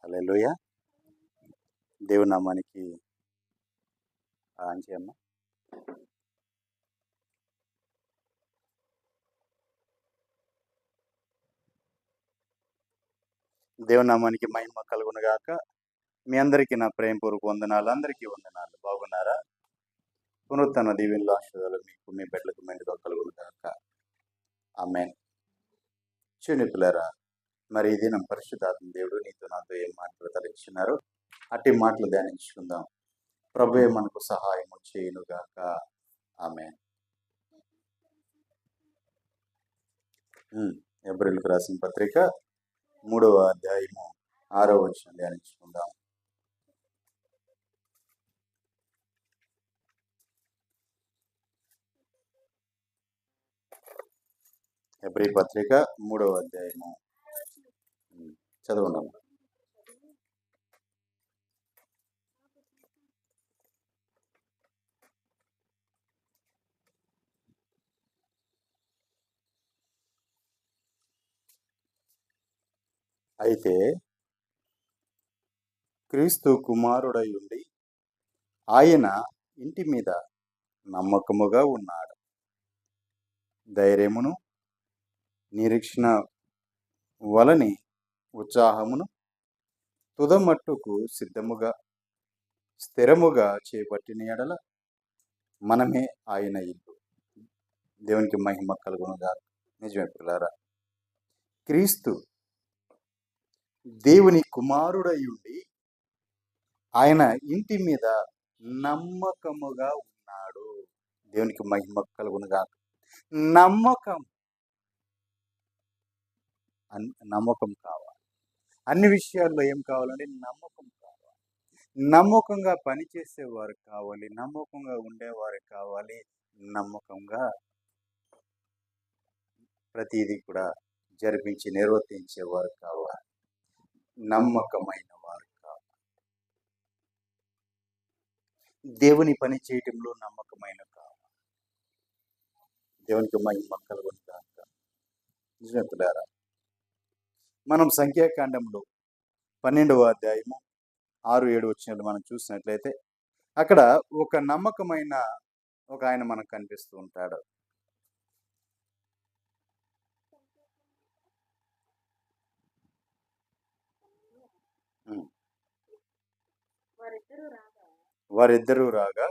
హల్లెలూయా. దేవుని నామానికి ఆంచి అమ్మ. దేవుని నామానికి మహిమ కలుగునుగాక. మీ అందరికీ నా ప్రేమపూర్వక వందనాలు. అందరికీ వందనాలు. బాగున్నారా? పునరుత్థాన దీవెనలు ఆశీర్వాదాలు మీకు మీ బిడ్డలకు మెండుగా కలుగునుగాక. ఆమేన్. చూడండి పిల్లరా, మరి ఈ దినం పరిశుద్ధాత్మ దేవుడు నీతో నాతో ఏం మాటలు తలెచ్చున్నారు అట్టి మాటలు ధ్యానించుకుందాం. ప్రభువే మనకు సహాయం చేయునుగాక. ఆమేన్. ఎబ్రిల్కు రాసిన పత్రిక 3వ అధ్యాయము 6వ వచనం ధ్యానించుకుందాం. ఎబ్రి పత్రిక 3వ అధ్యాయము చదవండి. అయితే క్రీస్తు కుమారుడై ఉండి ఆయన ఇంటి మీద నమ్మకముగా ఉన్నాడు. ధైర్యమును నిరీక్షణ వలని ఉత్సాహమును తుదమట్టుకు సిద్ధముగా స్థిరముగా చేపట్టిన ఎడల మనమే ఆయన ఇల్లు. దేవునికి మహిమ కలుగునుగా. నిజమే పిల్లారా, క్రీస్తు దేవుని కుమారుడై ఉండి ఆయన ఇంటి మీద నమ్మకముగా ఉన్నాడు. దేవునికి మహిమ కలుగునుగా. నమ్మకం కావాలి. అన్ని విషయాల్లో ఏం కావాలంటే నమ్మకం కావాలి. నమ్మకంగా పనిచేసేవారు కావాలి, నమ్మకంగా ఉండేవారు కావాలి, నమ్మకంగా ప్రతిదీ కూడా జరిపించి నిర్వర్తించేవారు కావాలి, నమ్మకమైన వారు కావాలి. దేవుని పని చేయటంలో నమ్మకమైన కావాలి. దేవునికి మహిమ కలుగునుగాక. నిజమే పిల్లారా, మనం సంఖ్యాకాండంలో 12వ అధ్యాయము 6-7 వచనాలు మనం చూసినట్లయితే అక్కడ ఒక నమ్మకమైన ఒక ఆయన మనకు కనిపిస్తూ ఉంటాడు. వారిద్దరూ రాగా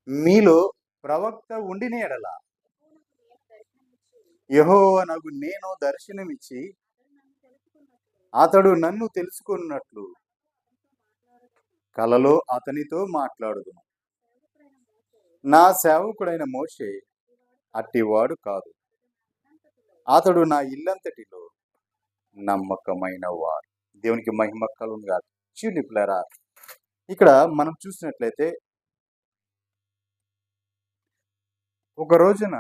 మీలో ప్రవక్త ఉండిన ఎడల యెహోవానగు నేను దర్శనమిచ్చి అతడు నన్ను తెలుసుకున్నట్లు కలలో అతనితో మాట్లాడుదును. నా సేవకుడైన మోషే అట్టివాడు కాదు, అతడు నా ఇల్లంతటిలో నమ్మకమైన వాడు. దేవునికి మహిమ కలుగునుగా. చూడండి పిల్లరా, ఇక్కడ మనం చూసినట్లయితే ఒక రోజున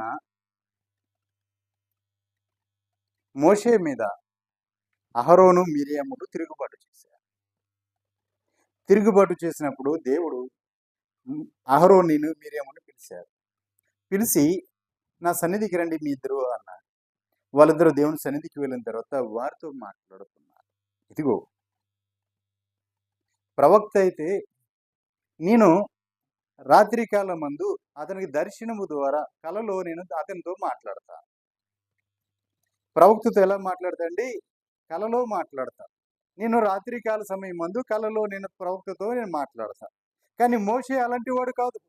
మోషే మీద అహరోను మిరియాములు తిరుగుబాటు చేశారు. తిరుగుబాటు చేసినప్పుడు దేవుడు అహరోనును మిరియామును పిలిచారు. పిలిచి నా సన్నిధికి రండి మీ ఇద్దరు అన్నారు. వాళ్ళిద్దరూ దేవుని సన్నిధికి వెళ్ళిన తర్వాత వారితో మాట్లాడుతున్నారు. ఇదిగో ప్రవక్త అయితే నేను రాత్రి కాలం మందు అతనికి దర్శనము ద్వారా కలలో నేను అతనితో మాట్లాడతా. ప్రవక్తతో ఎలా మాట్లాడతాండి? కలలో మాట్లాడతా. నేను రాత్రికాల సమయం మందు కలలో నేను ప్రవక్తతో మాట్లాడతా. కానీ మోషే అలాంటి వాడు కాదు.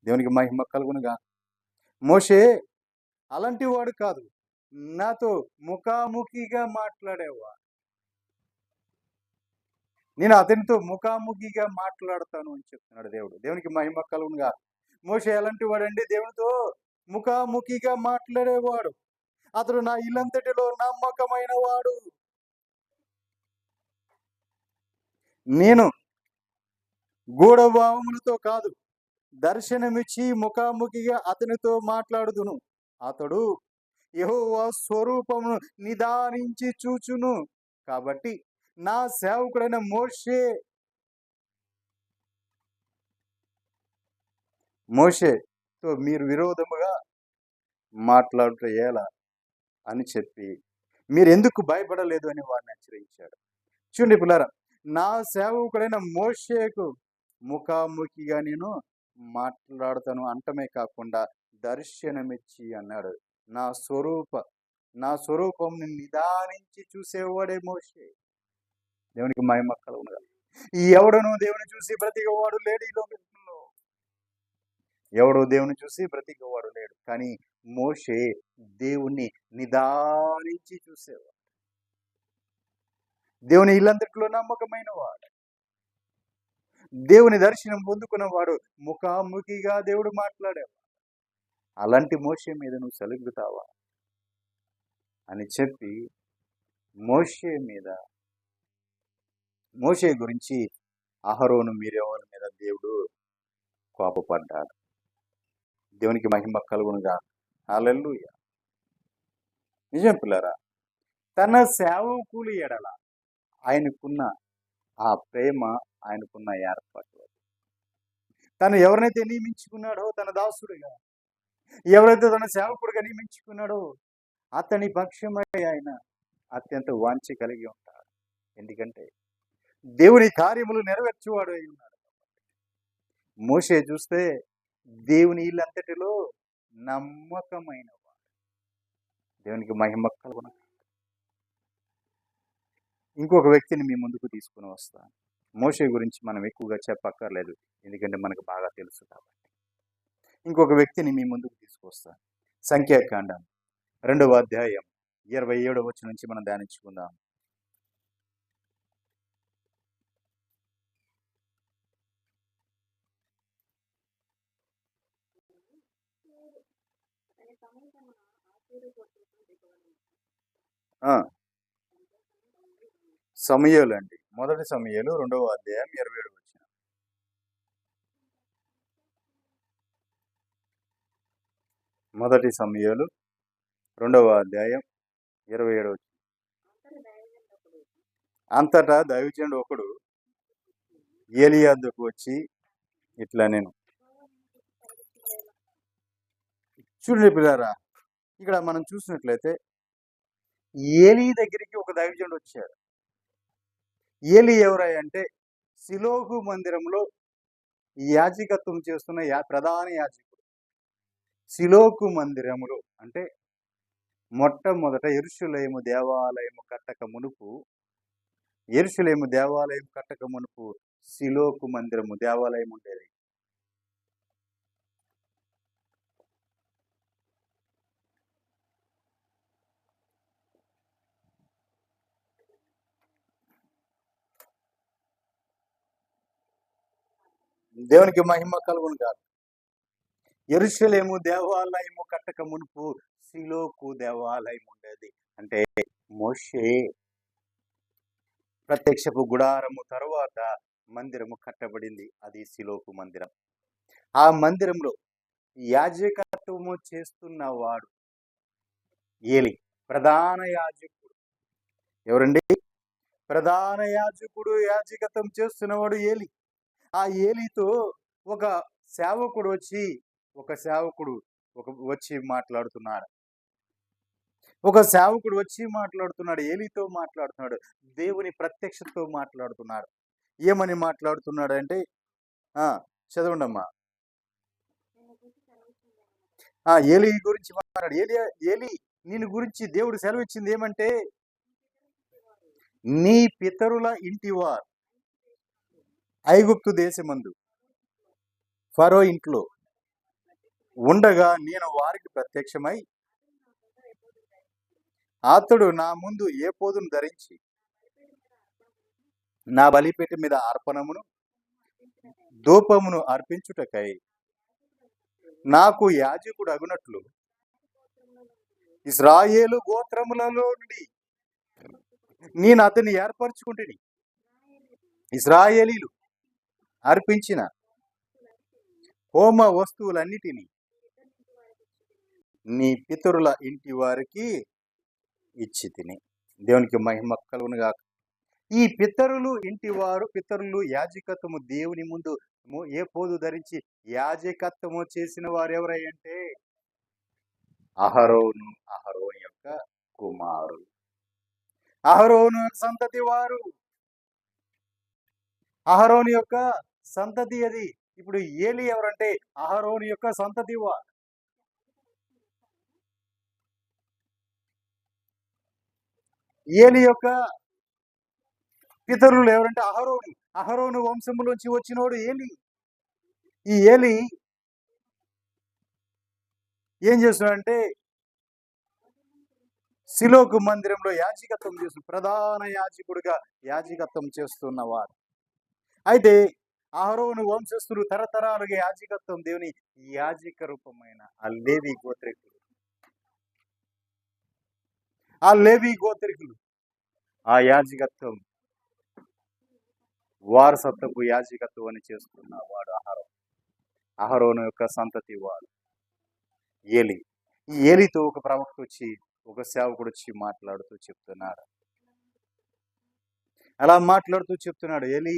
దేవునికి మహిమ కలుగునుగా. మోషే అలాంటి వాడు కాదు, నాతో ముఖాముఖిగా మాట్లాడేవాడు. నేను అతనితో ముఖాముఖిగా మాట్లాడతాను అని చెప్తున్నాడు దేవుడు. దేవునికి మహిమ కలుగునుగా. మోషే ఎలాంటి వాడండి? దేవునితో ముఖాముఖిగా మాట్లాడేవాడు. అతడు నా ఇల్లంతటిలో నమ్మకమైన వాడు. నేను గూఢభావములతో కాదు, దర్శనమిచ్చి ముఖాముఖిగా అతనితో మాట్లాడుదును. అతడు యెహోవా స్వరూపమును నిదానించి చూచును. కాబట్టి నా సేవకుడైన మోషేతో మీరు విరోధముగా మాట్లాడుట ఎలా? అని చెప్పి మీరు ఎందుకు భయపడలేదు అని వారిని హెచ్చరించాడు. చూడండి పిల్లరా, నా సేవకుడైన మోషేకు ముఖాముఖిగా నేను మాట్లాడతాను అంటమే కాకుండా దర్శనమిచ్చి అన్నాడు. నా స్వరూప నా స్వరూపంని నిదానించి చూసేవాడే మోషే. దేవునికి మహిమ కలుగునుగా. ఎవడను దేవుని చూసి బ్రతికేవాడు లేడు ఈ లోకంలో. ఎవడు దేవుని చూసి బ్రతికేవాడు లేడు. కానీ మోషే దేవుణ్ణి నిదానించి చూసేవాడు. దేవుని ఇల్లంతట్లో నమ్మకమైన వాడు, దేవుని దర్శనం పొందుకున్నవాడు, ముఖాముఖిగా దేవుడు మాట్లాడేవాడు. అలాంటి మోషే మీద నువ్వు సలుగుతావా అని చెప్పి మోషే గురించి అహరోను మీరెవరి మీద దేవుడు కోపపడ్డాడు. దేవునికి మహిమ కలుగునుగా. హల్లెలూయా. నిజం పిల్లరా, తన సేవకులు ఎడల ఆయనకున్న ఆ ప్రేమ, ఆయనకున్న ఏర్పాటు, తను ఎవరినైతే నియమించుకున్నాడో తన దాసుడిగా, ఎవరైతే తన సేవకుడిగా నియమించుకున్నాడో అతని పక్షమై ఆయన అత్యంత వాంఛ కలిగి ఉంటాడు. ఎందుకంటే దేవుని కార్యములు నెరవేర్చువాడు అయి ఉన్నాడు. మోషే చూస్తే దేవుని ఇల్లంతటిలో నమ్మకమైన వాడు. దేవునికి మహిమ కలుగును. ఇంకొక వ్యక్తిని మీ ముందుకు తీసుకుని వస్తాను. మోషే గురించి మనం ఎక్కువగా చెప్పక్కర్లేదు, ఎందుకంటే మనకు బాగా తెలుసు కాబట్టి. ఇంకొక వ్యక్తిని మీ ముందుకు తీసుకొస్తాను. సంఖ్యాకాండం 2వ అధ్యాయం 27వ వచనం నుంచి మనం ధ్యానించుకుందాం. సమూయేలు అండి, మొదటి సమూయేలు 2వ అధ్యాయం 27వ వచనం. మొదటి సమూయేలు 2వ అధ్యాయం 27వ వచనం. అంతటా దైవజనుడు ఒకడు ఏలియా వద్దకు వచ్చి ఇట్లా, నేను చూడండి పిల్లారా, ఇక్కడ మనం చూసినట్లయితే ఏలీ దగ్గరికి ఒక దైవజనుడు వచ్చాడు. ఏలీ ఎవరై అంటే సిలోహు మందిరంలో యాజకత్వం చేస్తున్న ప్రధాన యాజకుడు. సిలోహు మందిరములో అంటే మొట్టమొదట యెరూషలేము దేవాలయము కట్టక మునుపు సిలోహు మందిరము దేవాలయం ఉండేది. దేవునికి మహిమ కలుగును కాదు. యెరూషలేము దేవాలయము కట్టక మునుపు సిలోహు దేవాలయం ఉండేది. అంటే మోషే ప్రత్యక్షపు గుడారము తరువాత మందిరము కట్టబడింది. అది సిలోహు మందిరం. ఆ మందిరంలో యాజకత్వము చేస్తున్నవాడు ఏలీ, ప్రధాన యాజకుడు. ఎవరండి? ప్రధాన యాజకుడు, యాజకత్వం చేస్తున్నవాడు ఏలీ. ఆ ఏలీతో ఒక సేవకుడు వచ్చి మాట్లాడుతున్నాడు. ఏలీతో మాట్లాడుతున్నాడు. దేవుని ప్రత్యక్షతతో మాట్లాడుతున్నాడు. ఏమని మాట్లాడుతున్నాడు అంటే చదవండి అమ్మా. ఏలీ గురించి మాట్లాడు. ఏలీ నేను గురించి దేవుడు సెలవిచ్చింది ఏమంటే, నీ పితరుల ఇంటివారు ఐగుప్తు దేశమందు ఫరో ఇంట్లో ఉండగా నేను వారికి ప్రత్యక్షమై, అతడు నా ముందు ఏ పోదును ధరించి నా బలిపీఠం మీద అర్పణమును ధూపమును అర్పించుటకై నాకు యాజకుడు అగునట్లు ఇశ్రాయేలు గోత్రములలో నుండి నేను అతన్ని ఏర్పరచుకుంటుని ఇశ్రాయేలీలు అర్పించిన హోమ వస్తువులన్నిటినీ నీ పితరుల ఇంటి వారికి ఇచ్చి తిని. దేవునికి మహిమ కలుగునుగాక. ఈ పితరులు యాజకత్వము దేవుని ముందు ఏ పోదు ధరించి యాజకత్వము చేసిన వారు ఎవరంటే అహరోను యొక్క అహరోను సంతతి వారు, అహరోను యొక్క సంతతి అది. ఇప్పుడు ఏలి ఎవరంటే అహరోను యొక్క సంతతి వారు. ఏలి యొక్క పితరులు ఎవరంటే అహరోను. అహరోను వంశములోంచి వచ్చినోడు ఏలి. ఈ ఏలి ఏం చేస్తున్నాడంటే సిలోకు మందిరంలో యాజకత్వం చేస్తు ప్రధాన యాజకుడిగా యాజకత్వం చేస్తున్నవాడు. అయితే అహరోను వంశస్థులు తరతరాలుగా యాజకత్వం దేవుని యాజక రూపమైన ఆ లేవి గోత్రికులు ఆ యాజకత్వం వారసత్వపు యాజకత్వం అని చేస్తున్నవాడు అహరోను యొక్క సంతతి వాడు ఏలి. ఈ ఏలితో ఒక ప్రవక్త వచ్చి, ఒక సేవకుడు వచ్చి మాట్లాడుతూ చెప్తున్నాడు. అలా మాట్లాడుతూ చెప్తున్నాడు, ఏలి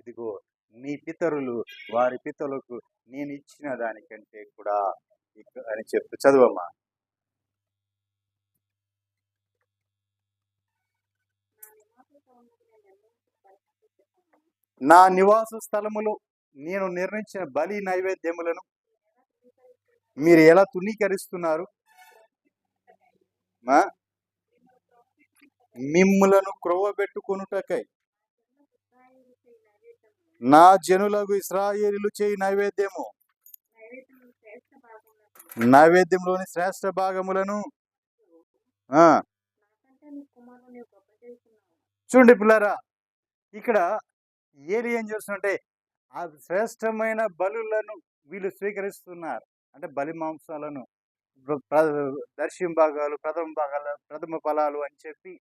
ఇదిగో నీ పితరులు వారి పితరులకు నేను ఇచ్చిన దానికంటే కూడా అని చెప్తూ, చదువమ్మా. నా నివాస స్థలములో నేను నిర్ణయించిన బలి నైవేద్యములను మీరు ఎలా తునీకరిస్తున్నారు? మిమ్ములను క్రొవ్వబెట్టుకొనుటకై నా జనులకు ఇశ్రాయేలీయులు చేయి నైవేద్యంలోని శ్రేష్ఠ భాగములను చూడండి పిల్లారా, ఇక్కడ ఏలి ఏం చేస్తున్నట్టే ఆ శ్రేష్టమైన బలులను వీళ్ళు స్వీకరిస్తున్నారు. అంటే బలి మాంసాలను, దర్శం భాగాలు, ప్రథమ ఫలాలు అని చెప్పి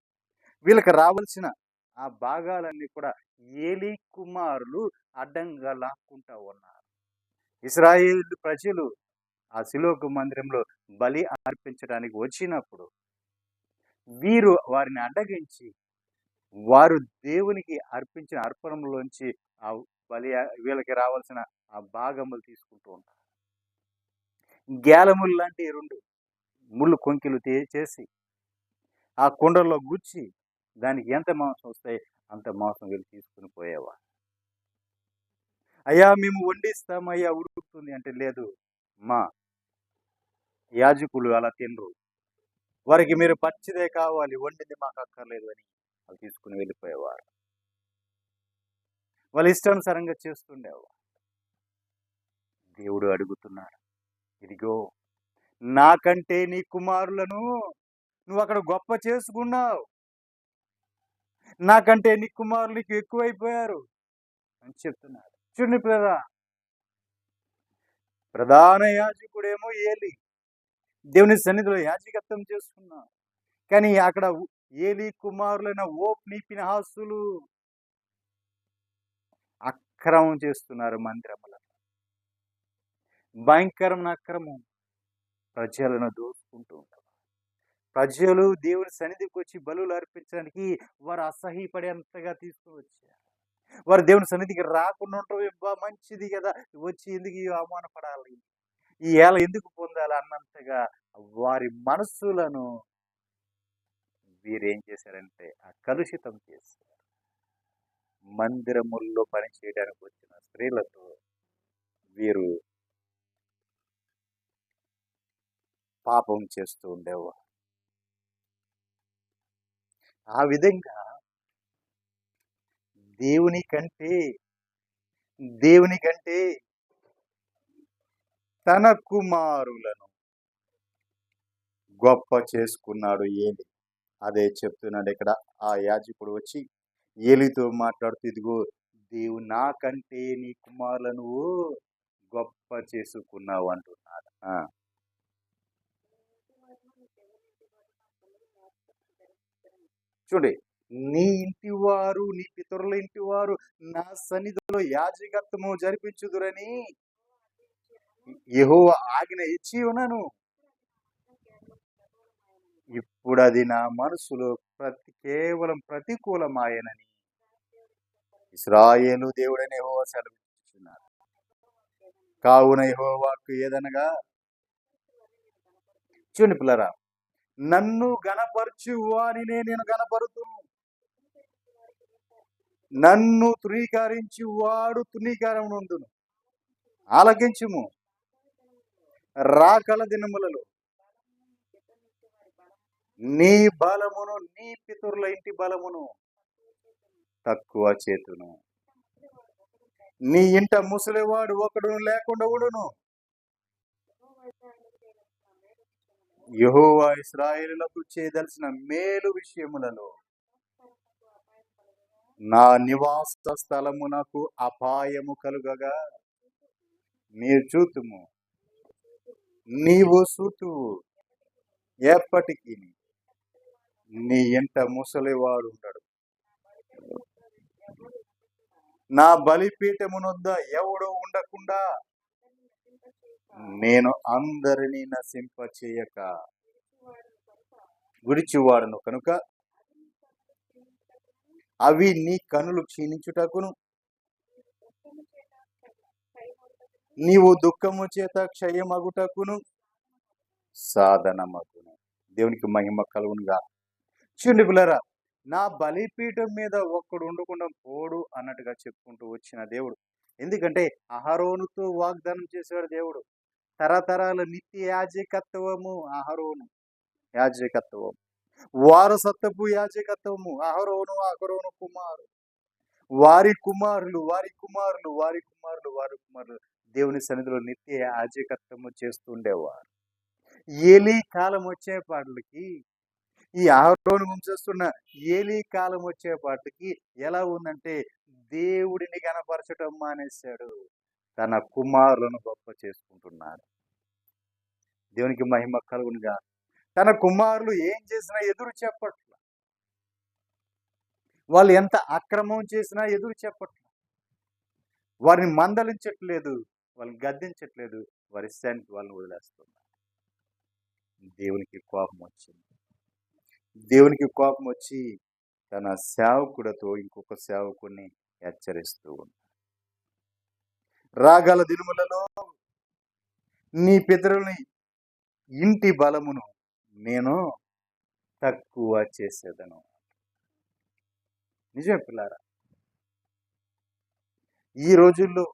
వీళ్ళకి రావాల్సిన ఆ భాగాలన్నీ కూడా ఏలి కుమారులు అడ్డంగా లాక్కుంటా ఉన్నారు. ఇశ్రాయేలు ప్రజలు ఆ సిలోకు మందిరంలో బలి అర్పించడానికి వచ్చినప్పుడు వీరు వారిని అడ్డగించి వారు దేవునికి అర్పించిన అర్పణంలోంచి ఆ బలి వీళ్ళకి రావాల్సిన ఆ భాగములు తీసుకుంటూ ఉంటారు. గేలములు లాంటి 2 ముళ్ళు కొంకిలు చేసి ఆ కుండల్లో గుచ్చి దానికి ఎంత మాంసం వస్తాయి అంత మాంసం వీళ్ళు తీసుకుని పోయేవారు. అయ్యా మేము వండిస్తాం, అయ్యా ఉడుకుతుంది అంటే, లేదు మా యాజకులు అలా తినరు, వారికి మీరు పచ్చిదే కావాలి, వండింది మాకు అక్కర్లేదు అని వాళ్ళు తీసుకుని వెళ్ళిపోయేవారు. వాళ్ళు ఇష్టానుసారంగా చేస్తుండేవారు. దేవుడు అడుగుతున్నాడు, ఇదిగో నాకంటే నీ కుమారులను నువ్వు అక్కడ గొప్ప చేసుకున్నావు, నాకంటే నీ కుమారులకి ఎక్కువైపోయారు అని చెప్తున్నాడు. చూడండి ప్రధాన యాజకుడేమో ఏలి, దేవుని సన్నిధిలో యాజకత్వం చేస్తున్నా, కానీ అక్కడ ఏలి కుమారులైన ఓప్ని ఫినెహాసులు అక్రమం చేస్తున్నారు. మందిరములను భయంకరమైన అక్రమం, ప్రజలను దోచుకుంటూ ఉంటారు. ప్రజలు దేవుని సన్నిధికి వచ్చి బలులు అర్పించడానికి వారు అసహ్యపడేంతగా తీసుకుని వచ్చారు. వారు దేవుని సన్నిధికి రాకుండా ఉంటాం, మంచిది కదా, వచ్చి ఎందుకు అవమానపడాలి, ఈ ఏళ ఎందుకు పొందాలి అన్నంతగా వారి మనస్సులను వీరేం చేశారంటే కలుషితం చేశారు. మందిరముల్లో పని చేయడానికి వచ్చిన స్త్రీలతో వీరు పాపం చేస్తూ ఉండేవారు. ఆ విధంగా దేవుని కంటే తన కుమారులను గొప్ప చేసుకున్నాడు ఏలి. అదే చెప్తున్నాడు ఇక్కడ. ఆ యాజకుడు వచ్చి ఏలితో మాట్లాడుతూ, ఇదిగో దేవుడు నాకంటే నీ కుమారులను గొప్ప చేసుకున్నావు అంటున్నాడు. చూడండి, నీ ఇంటి వారు, నీ పితరుల ఇంటి వారు నా సన్నిధిలో యాజకత్వము జరిపించుదురని యెహోవా ఆజ్ఞ ఇచ్చి ఉన్నాను. ఇప్పుడు అది నా మనసులో కేవలం ప్రతికూలమాయనని ఇశ్రాయేలు దేవుడైన యెహోవా సెలవిస్తున్నాడు. కావున యెహోవాకు ఏదనగా, చూడండి పిల్లరా, నన్ను గణపరచు వారినే నేను గణపరుతును, నన్ను తృణీకరించి వాడు తృణీకారం నందును. ఆలకించుము. రాకల దినములలో నీ బలమును, నీ పితరుల ఇంటి బలమును తక్కువ చేతును. నీ ఇంట ముసలివాడు ఒకడును లేకుండా ఉండును. యెహోవా ఇశ్రాయేలులకు చేయదలసిన మేలు విషయములలో నా నివాస స్థలమునకు అపాయము కలుగగా మీరు చూతుము. నీవు చూతువు, ఎప్పటికీ నీ ఇంట ముసలివాడు ఉండడు. నా బలిపీఠమునొద్ద ఎవడో ఉండకుండా నేను అందరినీ నశింప చేయక విడిచివాడను కనుక అవి నీ కనులు క్షీణించుటకును నీవు దుఃఖము చేత క్షయమగుటకును సాధనమగును. దేవునికి మహిమ కలుగునుగా. చూడండి పిల్లరా, నా బలిపీఠం మీద ఒక్కడు ఉండకుండా పోడు అన్నట్టుగా చెప్పుకుంటూ వచ్చిన దేవుడు. ఎందుకంటే అహరోనుతో వాగ్దానం చేశాడు దేవుడు. తరతరాల నిత్య యాజకత్వము అహరోను యాజకత్వం, వారసత్వపు యాజకత్వము అహరోను కుమారు, వారి కుమారులు దేవుని సన్నిధిలో నిత్య యాజకత్వము చేస్తుండేవారు. ఏలీ కాలం వచ్చేపాటికి, ఈ అహరోను వంశస్తున్న ఏలీ కాలం వచ్చేపాటికి ఎలా ఉందంటే దేవుడిని కనపరచటం మానేశాడు, తన కుమారులను గొప్ప చేసుకుంటున్నాడు. దేవునికి మహిమ కలుగునుగా. తన కుమారులు ఏం చేసినా ఎదురు చెప్పట్ల, వాళ్ళు ఎంత అక్రమం చేసినా ఎదురు చెప్పట్ల, వారిని మందలించట్లేదు, వాళ్ళని గద్దించట్లేదు, వారి శాంతి వాళ్ళని వదిలేస్తున్నారు. దేవునికి కోపం వచ్చి తన సేవకుడితో ఇంకొక సేవకుడిని హెచ్చరిస్తూ ఉన్నాడు. రాగల దినములలో నీ పితరుని ఇంటి బలమును నేను తక్కువ చేసేదను. నిజమే పిల్లారా, ఈ రోజుల్లో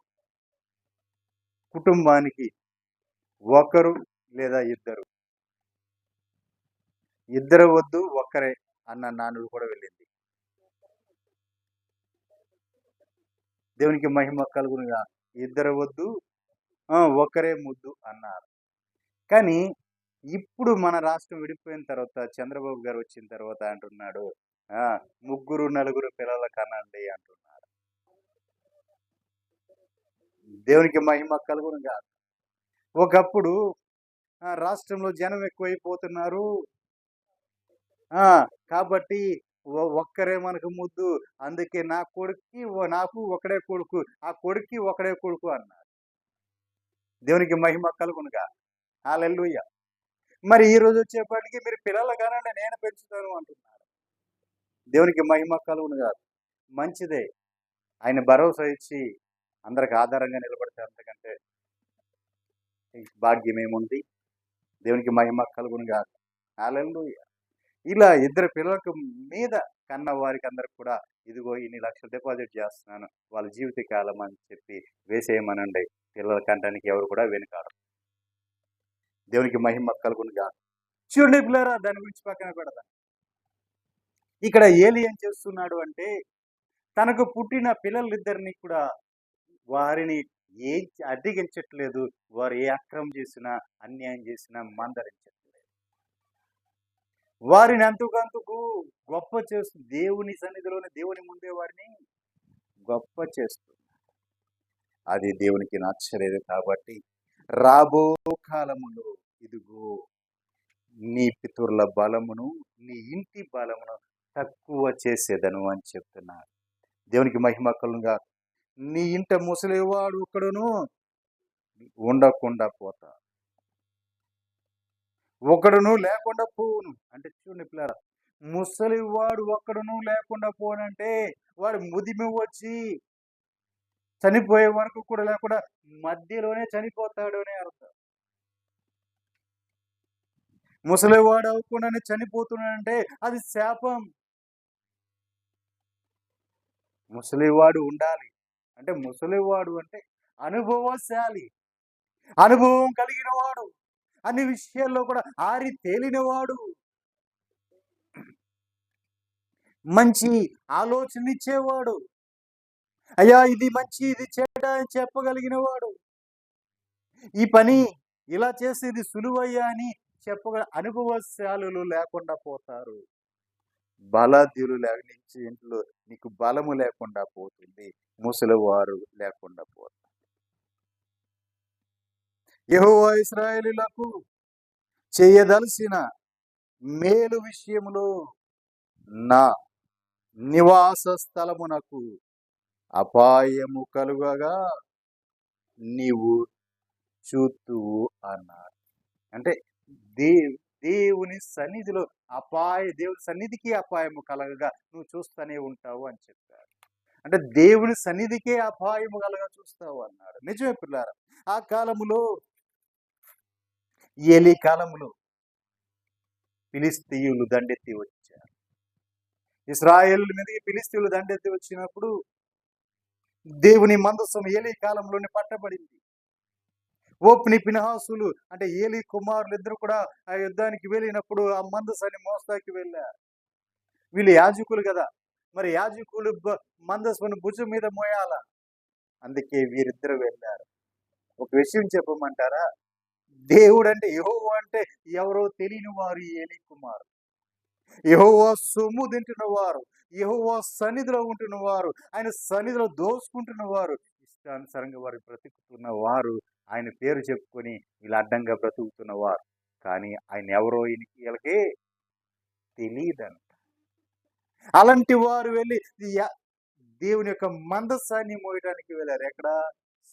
కుటుంబానికి ఒకరు లేదా ఇద్దరు వద్దు ఒక్కరే అన్న నానుడు కూడా వెళ్ళింది. దేవునికి మహిమ కలుగునుగా. ఇద్దరు వద్దు ఒకరే ముద్దు అన్నారు. కానీ ఇప్పుడు మన రాష్ట్రం విడిపోయిన తర్వాత చంద్రబాబు గారు వచ్చిన తర్వాత అంటున్నాడు, 3 4 పిల్లల కనండి అంటున్నారు. దేవునికి మహిమ కలుగునుగా. ఒకప్పుడు రాష్ట్రంలో జనం ఎక్కువైపోతున్నారు కాబట్టి ఒక్కరే మనకు ముద్దు, అందుకే నాకు ఒకడే కొడుకు, ఆ కొడుక్కి ఒకడే కొడుకు అన్నారు. దేవునికి మహిమ కలుగునుగా. హల్లెలూయా. మరి ఈ రోజు వచ్చేప్పటికి మీరు పిల్లలు కానండి, నేను పెంచుతాను అంటున్నారు. దేవునికి మహిమ కలుగునుగా. మంచిదే, ఆయన భరోసా ఇచ్చి అందరికి ఆధారంగా నిలబడితే అంతకంటే భాగ్యం ఏముంది. దేవునికి మహిమ కలుగునుగా. హల్లెలూయా. ఇలా ఇద్దరు పిల్లలకు మీద కన్న వారికి అందరికి కూడా ఇదిగో ఇన్ని లక్షలు డిపాజిట్ చేస్తున్నాను, వాళ్ళ జీవిత కాలం అని చెప్పి వేసేయమనండి. పిల్లల కంటానికి ఎవరు కూడా వెనుకాడరు. దేవునికి మహిమ కలుగునుగా. చూడండి పిల్లరా, దాని గురించి పక్కన పెడదాం. ఇక్కడ ఏలి ఏం చేస్తున్నాడు అంటే తనకు పుట్టిన పిల్లలిద్దరిని కూడా వారిని ఏం అడ్డగించట్లేదు, వారు ఏ అక్రమం చేసినా అన్యాయం చేసినా మందరించట్లేదు, వారిని అంతుకంతుకు గొప్ప చేస్తుంది. దేవుని సన్నిధిలోని దేవుని ముందే వారిని గొప్ప చేస్తుంది. అది దేవునికి నచ్చలేదు. కాబట్టి రాబో కాలములో ఇదిగో నీ పితరుల బలమును నీ ఇంటి బలమును తక్కువ చేసేదను అని చెప్తున్నారు. దేవునికి మహిమ కలుగునుగా. నీ ఇంట ముసలివాడు ఒక్కడును ఉండకుండా పోతా, ఒకడును లేకుండా పోవును అంటే చూడండి పిల్లరా, ముసలివాడు ఒక్కడును లేకుండా పోనంటే వాడు ముదిమి వచ్చి చనిపోయే వరకు కూడా లేకుండా మధ్యలోనే చనిపోతాడు అనే అర్థం. ముసలివాడు అవ్వకుండానే చనిపోతున్నాడంటే అది శాపం. ముసలివాడు ఉండాలి. అంటే ముసలివాడు అంటే అనుభవశాలి. అనుభవం కలిగిన వాడు. అన్ని విషయాల్లో కూడా ఆరి తేలినవాడు. మంచి ఆలోచనలిచ్చేవాడు. అయ్యా! ఇది మంచి, ఇది చెడ్డ అని చెప్పగలిగిన వాడు. ఈ పని ఇలా చేస్తే ఇది సులువయ్యా అని అనుభవశాలులు లేకుండా పోతారు. బలాఢ్యులు నుంచి ఇంట్లో నీకు బలము లేకుండా పోతుంది. ముసలివారు లేకుండా పోతారు. యెహోవా ఇశ్రాయేలీయులకు చేయదలసిన మేలు విషయములో నా నివాస స్థలమునకు అపాయము కలుగగా నీవు చూతువు అన్నాడు. అంటే దే దేవుని సన్నిధిలో దేవుని సన్నిధికి అపాయము కలగగా నువ్వు చూస్తూనే ఉంటావు అని చెప్పారు. అంటే దేవుని సన్నిధికే అపాయము కలగా చూస్తావు అన్నాడు. నిజమే పిల్లారా. ఆ కాలములో ఏలీ కాలములో ఫిలిష్తీయులు దండెత్తి వచ్చారు. ఇశ్రాయేలు మీదకి ఫిలిష్తీయులు దండెత్తి వచ్చినప్పుడు దేవుని మందసం ఏలీ కాలంలోనే పట్టబడింది. ఓప్ని ఫినెహాసులు అంటే ఏలీ కుమారులు ఇద్దరు కూడా ఆ యుద్ధానికి వెళ్ళినప్పుడు ఆ మందసాన్ని మోస్తాకి వెళ్ళారు. వీళ్ళు యాజకులు కదా, మరి యాజకులు మందస్సును భుజం మీద మోయాల. అందుకే వీరిద్దరు వెళ్ళారు. ఒక విషయం చెప్పమంటారా? దేవుడు అంటే యెహోవా అంటే ఎవరో తెలియని వారు ఏలీ కుమారు. యెహోవా సొమ్ము తింటున్న వారు, యెహోవా సన్నిధిలో ఉంటున్న వారు, ఆయన సన్నిధిలో దోసుకుంటున్న వారు, ఇష్టానుసారంగా వారు బ్రతుకుతున్న వారు, ఆయన పేరు చెప్పుకొని వీళ్ళు అడ్డంగా బ్రతుకుతున్న వారు. కానీ ఆయన ఎవరో వీళ్ళకి తెలియదంట. అలాంటి వారు వెళ్ళి దేవుని యొక్క మందసాన్ని మోయడానికి వెళ్ళారు. ఎక్కడ?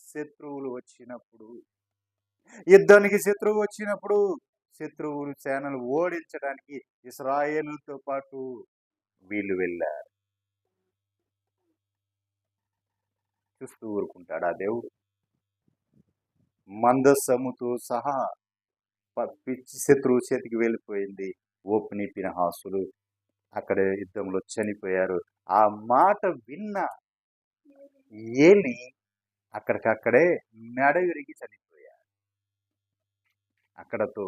శత్రువులు వచ్చినప్పుడు, యుద్ధానికి శత్రువు వచ్చినప్పుడు, శత్రువులు సేనలు ఓడించడానికి ఇశ్రాయేలుతో పాటు వీళ్ళు వెళ్ళారు. చూస్తూ ఊరుకుంటాడు ఆ దేవుడు? మందసముతో సహా పిచ్చి శత్రువు చేతికి వెళ్ళిపోయింది. ఓప్ని ఫినెహాసులు అక్కడ యుద్ధంలో చనిపోయారు. ఆ మాట విన్న ఏలీ అక్కడికక్కడే మెడ విరిగి చనిపోయారు. అక్కడతో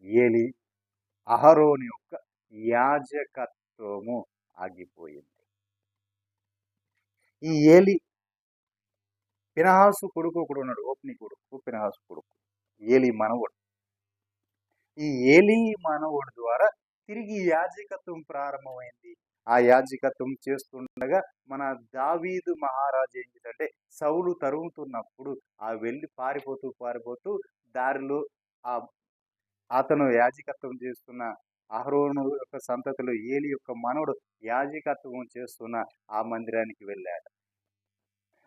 ఏలీ అహరోను యొక్క యాజకత్వము ఆగిపోయింది. ఈ ఏలీ ఫినెహాసు కొడుకు ఒకడు ఉన్నాడు. ఓప్ని కొడుకు, ఫినెహాసు కొడుకు, ఏలీ మనవడు. ఈ ఏలీ మనవడు ద్వారా తిరిగి యాజకత్వం ప్రారంభమైంది. ఆ యాజకత్వం చేస్తుండగా మన దావీదు మహారాజు ఏం చేశాడంటే, సౌలు తరుముతున్నప్పుడు ఆ వెళ్ళి పారిపోతూ దారిలో ఆ అతను యాజకత్వం చేస్తున్న అహరోను యొక్క సంతతిలో ఏలీ యొక్క మనవడు యాజకత్వం చేస్తున్న ఆ మందిరానికి వెళ్ళాడు.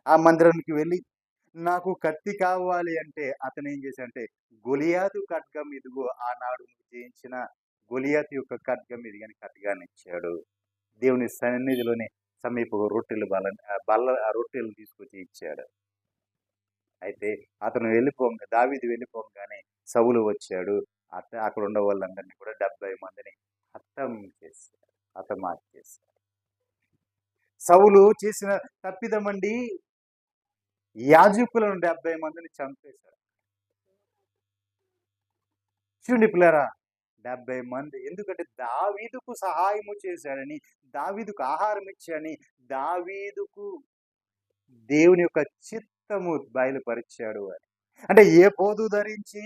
ఆ మందిరానికి వెళ్ళి నాకు కత్తి కావాలి అంటే అతను ఏం చేశాడంటే, గొలియాతు ఖడ్గం ఇదిగో ఆనాడు జయించిన గొలియాతు యొక్క ఖడ్గం ఇది కానీ ఖడ్గాన్ని ఇచ్చాడు. దేవుని సన్నిధిలోనే సమీప రొట్టెలు రొట్టెలు తీసుకొచ్చి ఇచ్చాడు. అయితే అతను దావీదు వెళ్ళిపోగానే సౌలు వచ్చాడు. అక్కడ ఉన్న వాళ్ళందరినీ కూడా 70 మందిని హతమార్చి చేశాడు. సౌలు చేసిన తప్పిదమండి, యాజకులను 70 మందిని చంపేశాడు. చూడండి పిల్లరా, 70 మంది. ఎందుకంటే దావీదుకు సహాయము చేశాడని, దావీదుకు ఆహారం ఇచ్చాడని, దావీదుకు దేవుని యొక్క చిత్తము బయలుపరిచాడు అని. అంటే ఏ పోదు ధరించి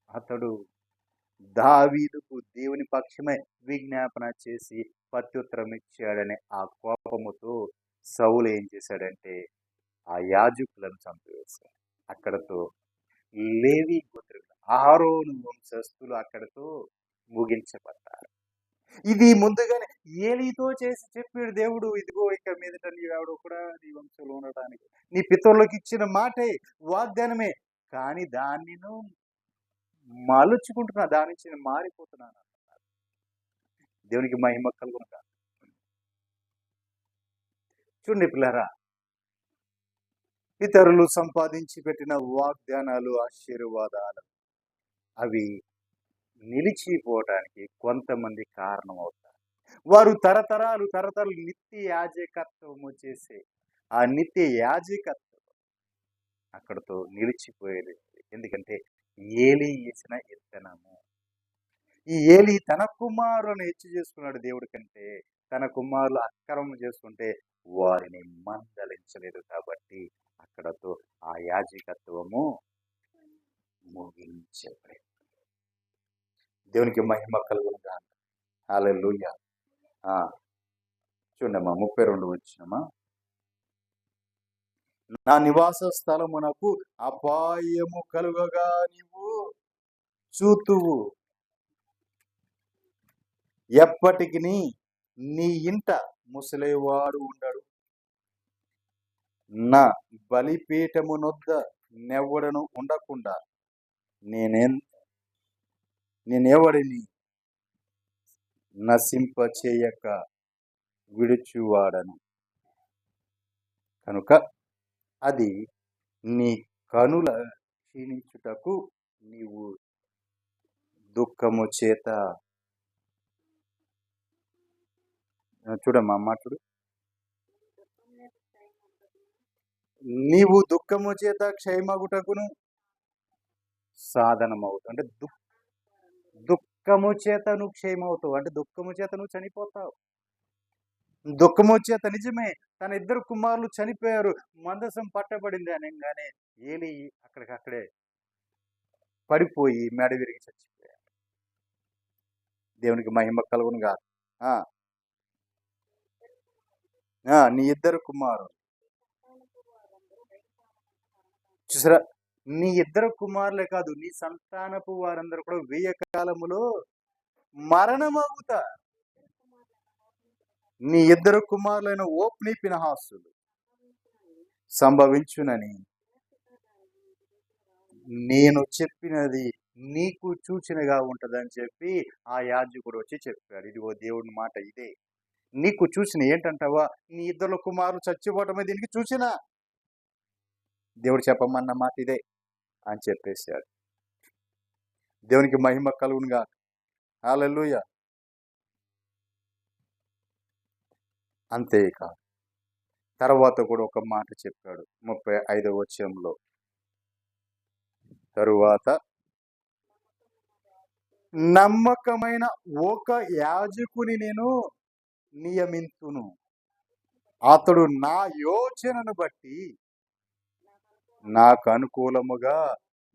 అతడు దావీదుకు దేవుని పక్షమే విజ్ఞాపన చేసి ప్రత్యుత్తరం ఇచ్చాడని ఆ కోపముతో సౌలు ఏం చేశాడంటే ఆ యాజకులను చంపివేశాడు. అక్కడతో లేవి గోత్రికులు, అహరోను వంశస్థులు అక్కడతో ముగించబడ్డారు. ఇది ముందుగానే ఏలీతో చేసి చెప్పాడు దేవుడు, ఇదిగో ఇక మీదట నీవెవడు కూడా నీ వంశంలో ఉండటానికి, నీ పితరులకు ఇచ్చిన మాటే, వాగ్దానమే, కానీ దాన్ని మలుచుకుంటున్నా, దాని నుంచి నేను మారిపోతున్నాను అన్నారు. దేవునికి మహిమ కలుగునుగా. చూడండి పిల్లరా, ఇతరులు సంపాదించి పెట్టిన వాగ్దానాలు, ఆశీర్వాదాలు అవి నిలిచిపోవటానికి కొంతమంది కారణం అవుతారు. వారు తరతరాలు నిత్య యాజకత్వము చేసే ఆ నిత్య యాజకత్వం అక్కడతో నిలిచిపోయేది. ఎందుకంటే ఏలి వేసిన ఇత్తనము. ఈ ఏలి తన కుమారులను హెచ్చు చేసుకున్నాడు దేవుడి కంటే. తన కుమారులు అక్రమం చేసుకుంటే వారిని మందలించలేదు కాబట్టి అక్కడతో ఆ యాజకత్వము ముగించబడింది. దేవునికి మహిమ కలుగునుగాక. హల్లెలూయా. చూడమ్మా 32 వచ్చినమ్మా. నా నివాస స్థలమునకు అపాయము కలుగగా నీవు చూతువు. ఎప్పటికి నీ ఇంట ముసలివాడు ఉండడు. నా బలిపీఠము నొద్ద నెవ్వడను ఉండకుండా నేనెవడిని నశింప చేయక విడుచువాడను. కనుక అది నీ కనుల క్షీణించుటకు నీవు దుఃఖము చేత చూడమ్మా మాట్లాడు. నీవు దుఃఖము చేత క్షయమగుటకును సాధనమవుతావు. అంటే దుఃఖము చేత నువ్వు క్షయమవుతావు, అంటే దుఃఖము చేత నువ్వు చనిపోతావు. దుఃఖము చేత నిజమే తన 2 కుమారులు చనిపోయారు, మందసం పట్టబడింది అనగానే ఏలి అక్కడికక్కడే పడిపోయి మెడ విరిగి చచ్చిపోయాడు. దేవునికి మహిమ కలుగును కాదు. నీ 2 కుమారులు చూసారా, నీ 2 కుమారులే కాదు, నీ సంతానపు వారందరూ కూడా 1000 కాలములో మరణమవుతారు. నీ 2 కుమారులైన ఓప్ని ఫినహాసులు సంభవించునని నేను చెప్పినది నీకు సూచనగా ఉంటదని చెప్పి ఆ యాజకుడు వచ్చి చెప్పాడు. ఇదిగో దేవుని మాట ఇదే. నీకు సూచన ఏంటంటావా? నీ 2 కుమారులు చచ్చిపోవటమే దీనికి సూచన. దేవుడు చెప్పమన్న మాట ఇదే అని చెప్పేశాడు. దేవునికి మహిమ కలుగునుగా. హల్లెలూయా. అంతేకాదు, తర్వాత కూడా ఒక మాట చెప్పాడు 35వ వచనంలో. తరువాత నమ్మకమైన ఒక యాజకుని నేను నియమింతును. అతడు నా యోచనను బట్టి నాకు అనుకూలముగా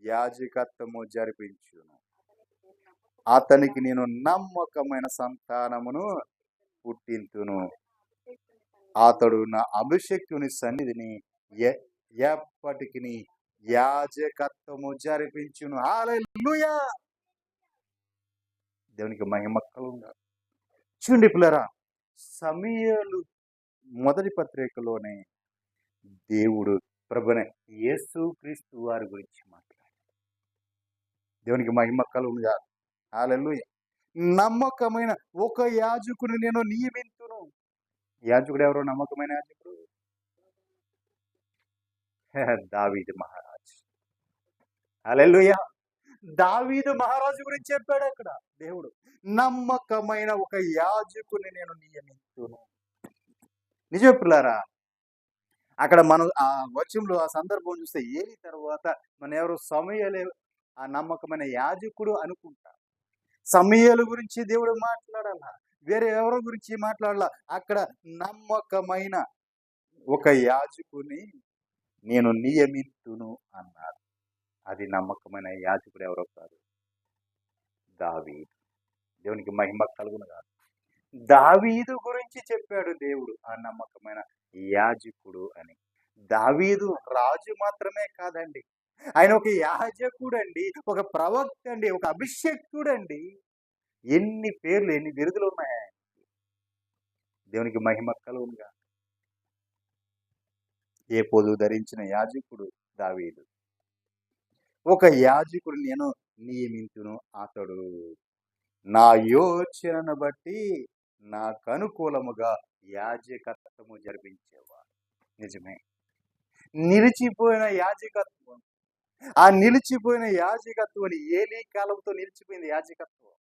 యాజకత్వము జరిపించును. అతనికి నేను నమ్మకమైన సంతానమును పుట్టింతును. అతడు నా అభిషేక్తుని సన్నిధిని ఎప్పటికి యాజకత్వము జరిపించును. హల్లెలూయా. దేవునికి మహిమ కలుగును. చూడండి పిల్లరా, సమూయేలు మొదటి పత్రికలోనే దేవుడు ప్రభువైన యేసుక్రీస్తు వారి గురించి మాట్లాడాడు. దేవునికి మహిమ కలుగును. హల్లెలూయా. నమ్మకమైన ఒక యాజకుని నేను నియమింతును. యాజకుడు ఎవరో? నమ్మకమైన యాజకుడు దావీదు మహారాజు. హల్లెలూయా. దావీదు మహారాజు గురించి చెప్పాడు అక్కడ దేవుడు. నమ్మకమైన ఒక యాజకుని నేను నియమింతును. నిజమే పిల్లారా, అక్కడ మనం ఆ వచనంలో ఆ సందర్భం చూస్తే ఏలి తర్వాత మన ఎవరు? సమూయేలే ఆ నమ్మకమైన యాజకుడు అనుకుంటా. సమూయేలు గురించి దేవుడు మాట్లాడాల, వేరే ఎవరో గురించి మాట్లాడాల. అక్కడ నమ్మకమైన ఒక యాజకుని నేను నియమింతును అన్నాడు. అది నమ్మకమైన యాజకుడు ఎవరో కాదు, దావీదు. దేవునికి మహిమ కలుగును కాదు. దావీదు గురించి చెప్పాడు దేవుడు ఆ నమ్మకమైన యాజకుడు అని. దావీదు రాజు మాత్రమే కాదండి, ఆయన ఒక యాజకుడు అండి, ఒక ప్రవక్త అండి, ఒక అభిషేక్తుడు అండి. ఎన్ని పేర్లు, ఎన్ని బిరుదులు ఉన్నాయి. దేవునికి మహిమ కలుగునుగా. ఏ పొదు ధరించిన యాజకుడు దావీదు. ఒక యాజకుడు నేను నియమించును. అతడు నా యోచనను బట్టి నాకు అనుకూలముగా యాజకత్వము జరిపించేవాడు. నిజమే, నిలిచిపోయిన యాజకత్వం ఆ నిలిచిపోయిన యాజకత్వం ఏలీ కాలంతో నిలిచిపోయింది యాజకత్వం.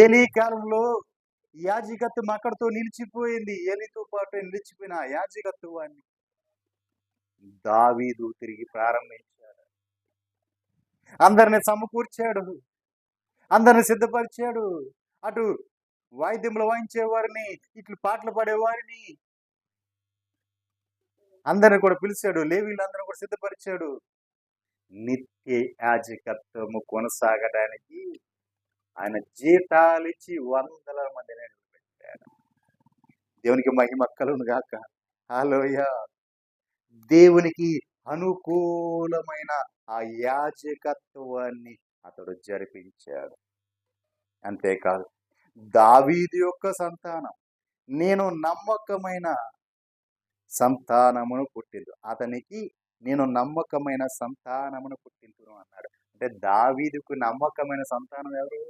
ఏలీ కాలంలో యాజకత్వం అక్కడితో నిలిచిపోయింది. ఏలీతో పాటు నిలిచిపోయిన ఆ యాజకత్వాన్ని దావీదు తిరిగి ప్రారంభించాడు. అందరిని సమకూర్చాడు. అందరిని సిద్ధపరిచాడు. అటు వాయిద్యములు వాయించే వారిని, ఇట్లు పాటలు పాడేవారిని అందరిని కూడా పిలిచాడు. లేవీయులందరిని కూడా సిద్ధపరిచాడు. నిత్య యాజకత్వము కొనసాగడానికి ఆయన జీతాలిచ్చి వందల మందిని పెట్టాడు. దేవునికి మహిమ కలుగును గాక. హల్లెలూయా. దేవునికి అనుకూలమైన ఆ యాజకత్వాన్ని అతడు జరిపించాడు. అంతేకాదు, దావీదు యొక్క సంతానం నేను నమ్మకమైన సంతానమును పుట్టిందు. అతనికి నేను నమ్మకమైన సంతానమును పుట్టింతును అన్నాడు. అంటే దావీదుకు నమ్మకమైన సంతానం ఎవరు?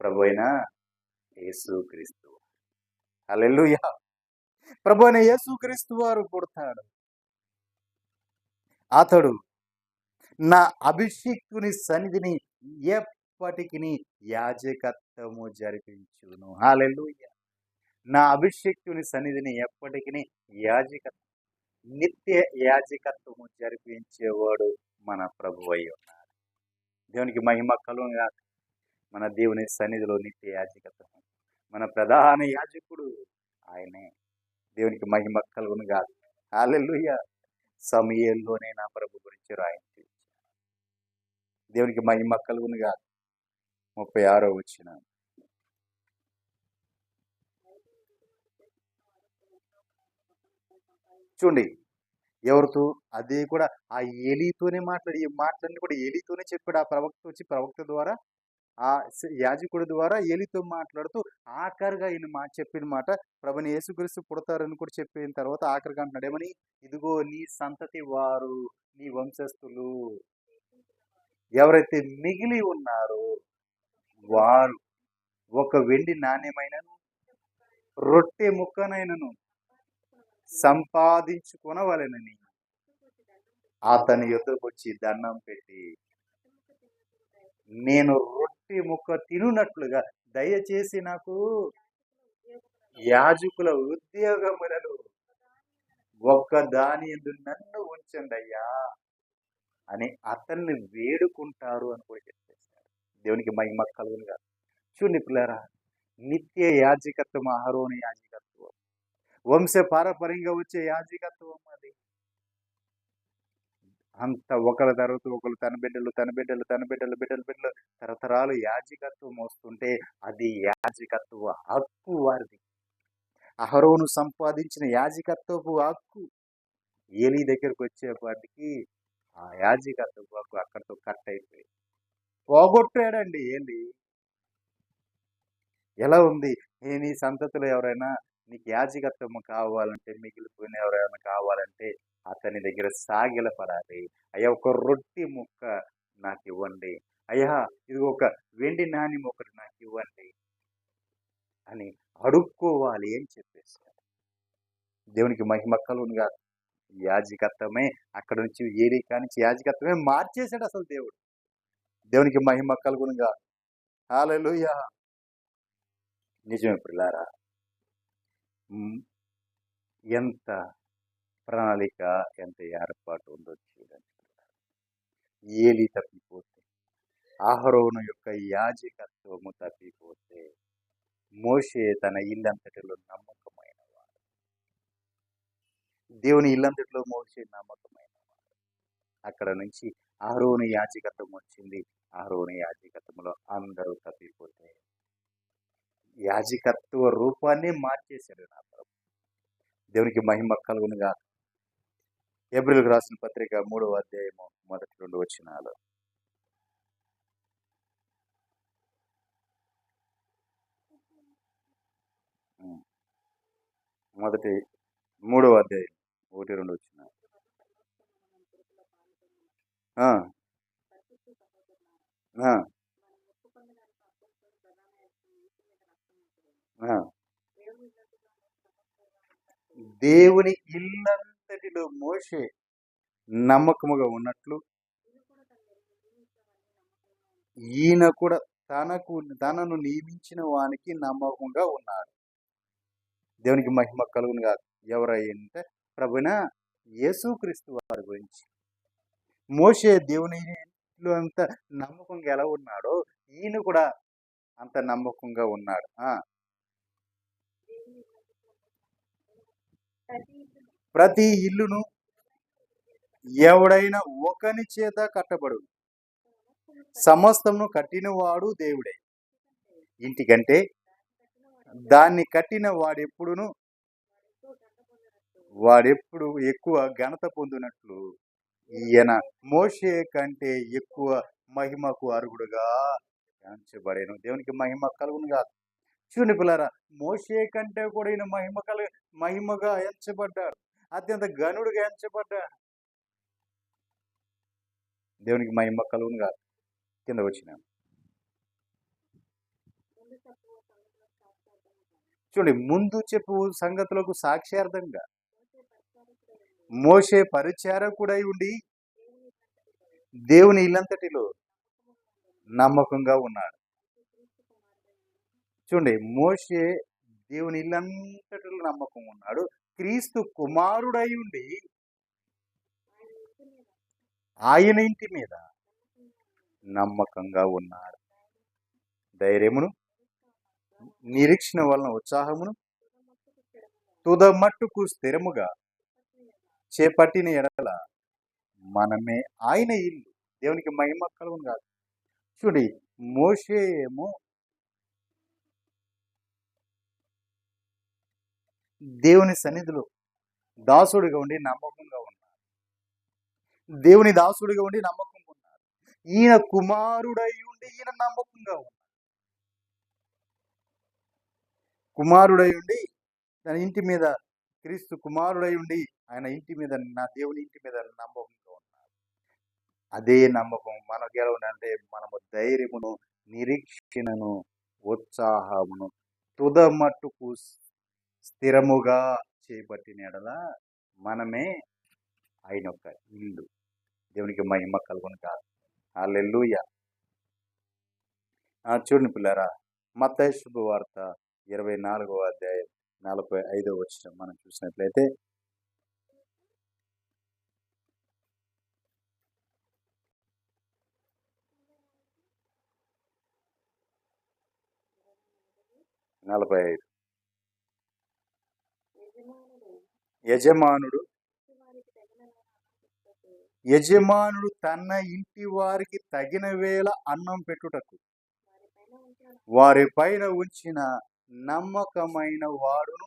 ప్రభువైన యేసుక్రీస్తు. హల్లెలూయా. ప్రభువైన యేసుక్రీస్తు వారు పుడతాడు. అతడు నా అభిషిక్తుని సన్నిధిని ఎప్పటికిని యాజకత్వము జరిపించును. హల్లెలూయా. నా అభిషిక్తుని సన్నిధిని ఎప్పటికిని యాజకత్వం, నిత్య యాజకత్వము జరిపించేవాడు మన ప్రభువై ఉన్నాడు. దేవునికి మహిమ కలుగును గాక. మన దేవుని సన్నిధిలో నిత్య యాజకత్వం, మన ప్రధాన యాజకుడు ఆయనే. దేవునికి మహిమ కలుగును గాక. హల్లెలూయా. సమూయేలులోనే నా ప్రభు గురించి రాయించి దేవునికి మహిమ కలుగును గాక. 36వ వచనం. చూడండి, ఎవరితో? అది కూడా ఆ ఏలీతోనే మాట్లాడి, ఈ మాటలన్నీ కూడా ఏలీతోనే చెప్పాడు. ఆ ప్రవక్త వచ్చి ప్రవక్త ద్వారా, ఆ యాజకుడి ద్వారా ఏలీతో మాట్లాడుతూ ఆఖరిగా ఈయన చెప్పిన మాట, ప్రభుని యేసుక్రీస్తు పుడతారని కూడా చెప్పిన తర్వాత ఆఖరిగా అంటున్నాడు ఏమని? ఇదిగో నీ సంతతి వారు, నీ వంశస్థులు ఎవరైతే మిగిలి ఉన్నారో వారు ఒక వెండి నాణ్యమైనను రొట్టె ముక్కనైనను సంపాదించుకొనవలెనని అతని యొద్దకు వచ్చి దండం పెట్టి, నేను రొట్టె ముక్క తినున్నట్లుగా దయచేసి నాకు యాజకుల ఉద్యోగములను ఒక్క దాని యందు నన్ను ఉంచండి అయ్యా అని అతన్ని వేడుకుంటారు అని కూడా చెప్పేశారు. దేవునికి మహిమ కలుగును గాక. చూడండి పిల్లరా, నిత్య యాజకత్వం అహరోను యాజకత్వం, వంశ పారపర్యంగా వచ్చే యాజకత్వం అది. అంత ఒకరి తర్వాత ఒకరు తన బిడ్డలు తన బిడ్డలు తన బిడ్డలు బిడ్డలు బిడ్డలు తరతరాలు యాజకత్వం వస్తుంటే అది యాజకత్వ హక్కు వారిది. అహరోను సంపాదించిన యాజకత్వపు హక్కు ఏలీ దగ్గరకు వచ్చేపాటికి ఆ యాజకత్వపు హక్కు అక్కడితో కట్ అయిపోయి పోగొట్టాడండి ఏలీ. ఎలా ఉంది? నీ సంతతిలో ఎవరైనా నీకు యాజకత్వం కావాలంటే, మిగిలిపోయిన ఎవరైనా కావాలంటే అతని దగ్గర సాగిలపడాలి. అయ్యా ఒక రొట్టె ముక్క నాకు ఇవ్వండి, అయ్యా ఇది ఒక వెండి నాణ్యం ఒకటి నాకు ఇవ్వండి అని అడుక్కోవాలి అని చెప్పేశారు. దేవునికి మహిమ కలుగును గాక. యాజకత్వమే అక్కడ నుంచి ఏలీ కానించి యాజకత్వమే మార్చేశాడు అసలు దేవుడు. దేవునికి మహిమ కలుగును గాక. హల్లెలూయా. నిజమే పిల్లారా. ఎంత ప్రణాళిక, ఎంత ఏర్పాటు ఉందో చూడండి. ఏలీ తప్పిపోతే, అహరోను యొక్క యాజకత్వము తప్పిపోతే, మోషే తన ఇల్లంతటిలో నమ్మకమైన వాడు. దేవుని ఇల్లంతటిలో మోషే నమ్మకమైన వాడు. అక్కడ నుంచి అహరోను యాజకత్వం వచ్చింది. అహరోను యాజకత్వంలో అందరూ తప్పిపోతే యాజకత్వ రూపాన్ని మార్చేశాడు నా ప్రభు. దేవునికి మహిమ కలుగును గాక. హెబ్రీయులకు రాసిన పత్రిక 3వ అధ్యాయము మొదటి 2 వచనాలు. మొదటి 3వ అధ్యాయం 1, 2 వచనాలు. దేవుని ఇల్లంతటిలో మోషే నమ్మకముగా ఉన్నట్లు ఈయన కూడా తనను నియమించిన వానికి నమ్మకంగా ఉన్నాడు. దేవునికి మహిమ కలుగును కాదు. ఎవరంటే ప్రభున యేసుక్రీస్తు వారి గురించి. మోషే దేవునిలో అంత నమ్మకంగా ఎలా ఉన్నాడో ఈయన కూడా అంత నమ్మకంగా ఉన్నాడు. ప్రతి ఇల్లును ఎవడైనా ఒకని చేత కట్టబడు, సమస్తమును కట్టినవాడు దేవుడే. ఇంటికంటే దాన్ని కట్టిన వాడెప్పుడు ఎక్కువ ఘనత పొందినట్లు ఈయన మోషే కంటే ఎక్కువ మహిమకు అర్హుడుగా ఎంచబడేను. దేవునికి మహిమ కలుగును కాదు. చూడండి పిల్లరా, మోషే కంటే కూడా ఈయన మహిమగా ఎంచబడ్డాడు, అత్యంత గనుడుగా ఎంచబడ్డాడు. దేవునికి మహిమ కలుగును కాదు. కింద వచ్చిన చూడండి, ముందు చెప్పు సంగతులకు సాక్ష్యార్థంగా మోషే పరిచారకుడై ఉండి దేవుని ఇల్లంతటిలో నమ్మకంగా ఉన్నాడు. చూడండి, మోషే దేవుని ఇల్లంతటిలో నమ్మకం ఉన్నాడు. క్రీస్తు కుమారుడై ఉండి ఆయన ఇంటి మీద నమ్మకంగా ఉన్నాడు. ధైర్యమును నిరీక్షణ వలన ఉత్సాహమును తుదమట్టుకు స్థిరముగా చేపట్టిన ఎడల మనమే ఆయన ఇల్లు. దేవునికి మహిమ కలుగును కాదు. చూడండి, మోషే ఏమో దేవుని సన్నిధిలో దాసుడిగా ఉండి నమ్మకంగా ఉన్నాడు. దేవుని దాసుడిగా ఉండి నమ్మకంగా ఉన్నాడు. ఈయన కుమారుడై ఉండి ఈయన నమ్మకంగా ఉన్నాడు. కుమారుడై ఉండి తన ఇంటి మీద, క్రీస్తు కుమారుడై ఉండి ఆయన ఇంటి మీద, నా దేవుని ఇంటి మీద నమ్మకంగా ఉన్నాడు. అదే నమ్మకం మనకి ఎలా ఉందంటే, మనము ధైర్యమును నిరీక్షణను ఉత్సాహమును తుదమట్టుకు స్థిరముగా చేపట్టిన ఎడల మనమే ఆయన యొక్క ఇల్లు. దేవునికి మహిమ కలుగును కాదు. హల్లెలూయా. చూడండి పిల్లారా, మత్తయి శుభవార్త 24వ అధ్యాయం 45వ వచనం మనం చూసినట్లయితే, యజమానుడు తన ఇంటి వారికి తగిన వేళ అన్నం పెట్టుటకు వారి పైన ఉంచిన నమ్మకమైన వాడును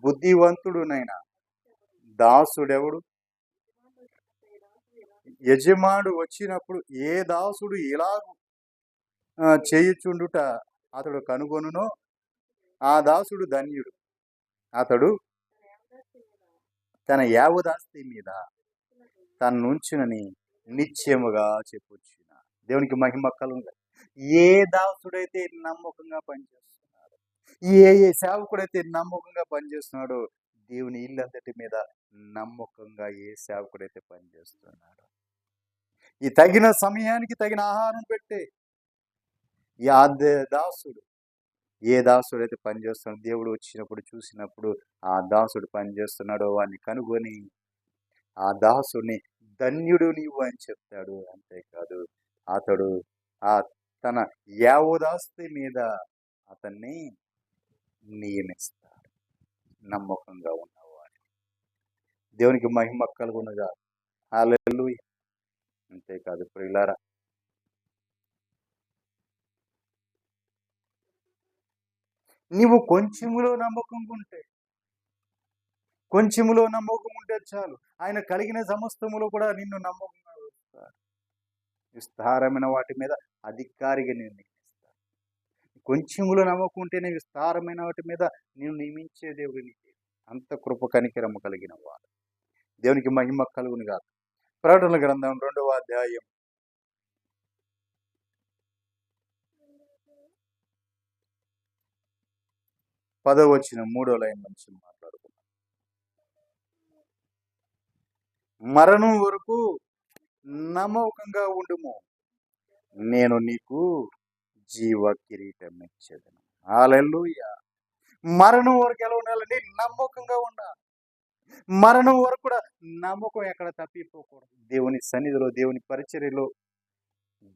బుద్ధివంతుడునైన దాసుడెవడు? యజమానుడు వచ్చినప్పుడు ఏ దాసుడు ఇలాగు చేయుచుండుట అతడు కనుగొనునో ఆ దాసుడు ధన్యుడు. అతడు తన యావదాస్తి మీద తన్నుంచునని నిశ్చయముగా చెప్పొచ్చున. దేవునికి మహిమ కలుగును. ఏ దాసుడైతే నమ్మకంగా పనిచేస్తున్నాడు, ఏ సేవకుడైతే నమ్మకంగా పనిచేస్తున్నాడో, దేవుని ఇల్లంతటి మీద నమ్మకంగా ఏ సేవకుడైతే పనిచేస్తున్నాడో, ఈ తగిన సమయానికి తగిన ఆహారం పెట్టే దాసుడు, ఏ దాసుడైతే పనిచేస్తున్నాడో, దేవుడు వచ్చినప్పుడు చూసినప్పుడు ఆ దాసుడు పనిచేస్తున్నాడో వాడిని కనుగొని ఆ దాసుని ధన్యుడు నీవు అని చెప్తాడు. అంతేకాదు, అతడు తన యావదాస్తి మీద అతన్ని నియమిస్తాడు, నమ్మకంగా ఉన్నవాడు. దేవునికి మహిమ కలుగునుగా. హల్లెలూయా. అంతేకాదు ప్రియులారా, నీవు కొంచెములో నమ్మకంగా ఉంటే చాలు, ఆయన కలిగిన సమస్తములో కూడా నిన్ను నమ్మకంగా ఉంచుతాడు. విస్తారమైన వాటి మీద అధికారిగా నేను నియమిస్తాను. కొంచెములో నమ్మకుంటేనే విస్తారమైన వాటి మీద నేను నియమించే దేవుడిని. అంత కృప కనికరము కలిగిన వాడు. దేవునికి మహిమ కలుగును కాదు. ప్రకటనల గ్రంథం 2వ అధ్యాయం 10వ వచనం 3వ లైన్ నుంచి మాట్లాడుకున్నాం. మరణం వరకు నమ్మకంగా ఉండుము, నేను నీకు జీవ కిరీటం ఇచ్చేదను. హల్లెలూయా. మరణం వరకు ఎలా ఉండాలండి? నమ్మకంగా ఉండాలి. మరణం వరకు కూడా నమ్మకం ఎక్కడ తప్పిపోకూడదు. దేవుని సన్నిధిలో, దేవుని పరిచర్యలో,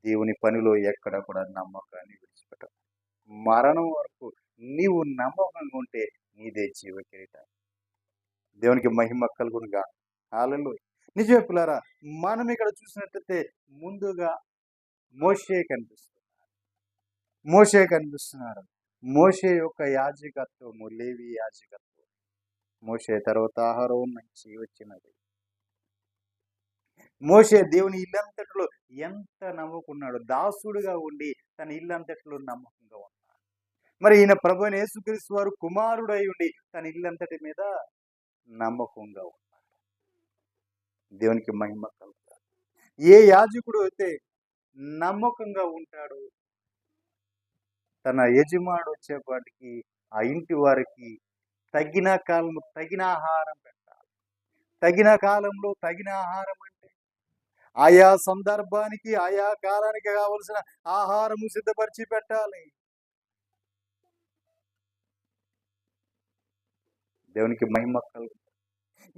దేవుని పనిలో ఎక్కడ కూడా నమ్మకాన్ని విడిచిపెట్టదు. మరణం వరకు నీవు నమ్మకంగా ఉంటే నీదే జీవ కిరీటం. దేవునికి మహిమ కలుగునుగా. హల్లెలూయా. నిజమే పిల్లారా, మనం ఇక్కడ చూసినట్లయితే ముందుగా మోషే కనిపిస్తున్నారు. మోషే కనిపిస్తున్నారు. మోషే యొక్క యాజకత్వము, లేవి యాజకత్వం. మోషే తర్వాత అహరోను నుంచి వచ్చినది. మోషే దేవుని ఇల్లంతటిలో ఎంత నమ్ముకున్నాడు. దాసుడుగా ఉండి తన ఇల్లంతటిలో నమ్మకంగా ఉన్నాడు. మరి ఈయన ప్రభువైన యేసుక్రీస్తు వారు కుమారుడై ఉండి తన ఇల్లంతటి మీద నమ్మకంగా ఉన్నాడు. దేవునికి మహిమ కలుగుతాడు. ఏ యాజకుడు అయితే నమ్మకంగా ఉంటాడు, తన యజమానుడు వచ్చేపాటికి ఆ ఇంటి వారికి తగిన కాలము తగిన ఆహారం పెట్టాలి. తగిన కాలంలో తగిన ఆహారం అంటే ఆయా సందర్భానికి ఆయా కాలానికి కావలసిన ఆహారము సిద్ధపరిచి పెట్టాలి. దేవునికి మహిమ కలుగుతాడు.